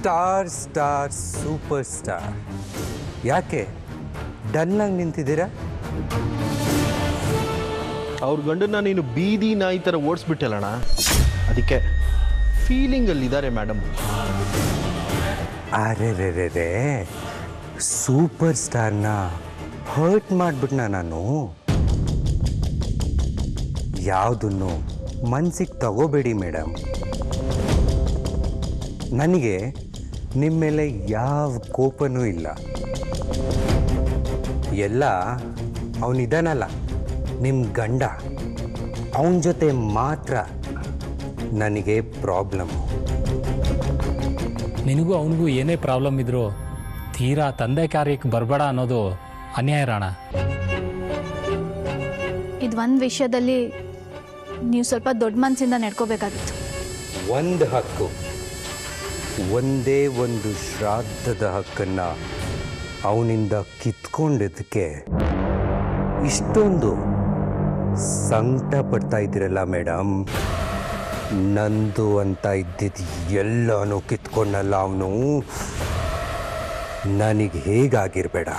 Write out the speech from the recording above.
Star star super star. ಯಾಕೆ ಡಲ್ಲಾಗಿ ನಿಂತಿದ್ದೀರಾ? ಅವ್ರ ಗಂಡನ್ನ ನೀನು ಬೀದಿ ನಾಯಿ ಥರ ಓಡಿಸ್ಬಿಟ್ಟಲ್ಲಣ್ಣ, ಅದಕ್ಕೆ ಫೀಲಿಂಗಲ್ಲಿದ್ದಾರೆ ಮೇಡಮ್. ಅರೆ ಸೂಪರ್ ಸ್ಟಾರ್ನ ಹರ್ಟ್ ಮಾಡಿಬಿಟ್ನ ನಾನು. ಯಾವುದನ್ನು ಮನ್ಸಿಗೆ ತಗೋಬೇಡಿ ಮೇಡಮ್. ನನಗೆ ನಿಮ್ಮ ಮೇಲೆ ಯಾವ ಕೋಪನೂ ಇಲ್ಲ. ಎಲ್ಲ ಅವನಿದ್ದಾನಲ್ಲ ನಿಮ್ಮ ಗಂಡ, ಅವನ ಜೊತೆ ಮಾತ್ರ ನನಗೆ ಪ್ರಾಬ್ಲಮ್ಮು. ನಿನಗೂ ಅವನಿಗೂ ಏನೇ ಪ್ರಾಬ್ಲಮ್ ಇದ್ದರೂ ತೀರಾ ತಂದೆ ಕಾರ್ಯಕ್ಕೆ ಬರಬೇಡ ಅನ್ನೋದು ಅನ್ಯಾಯ ರಾಣ. ಇದು ಒಂದು ವಿಷಯದಲ್ಲಿ ನೀವು ಸ್ವಲ್ಪ ದೊಡ್ಡ ಮನಸ್ಸಿಂದ ನಡ್ಕೋಬೇಕಾಗಿತ್ತು. ಒಂದು ಹಕ್ಕು, ಒಂದೇ ಒಂದು ಶ್ರಾದ್ದದ ಹಕ್ಕನ್ನು ಅವನಿಂದ ಕಿತ್ಕೊಂಡಿದ್ದಕ್ಕೆ ಇಷ್ಟೊಂದು ಸಂಕಟ ಪಡ್ತಾ ಇದ್ದೀರಲ್ಲ ಮೇಡಮ್. ನಂದು ಅಂತ ಇದ್ದಿದ್ದು ಎಲ್ಲನೂ ಕಿತ್ಕೊಂಡಲ್ಲ ಅವನು. ನನಗೆ ಹೇಗಾಗಿರಬೇಡ.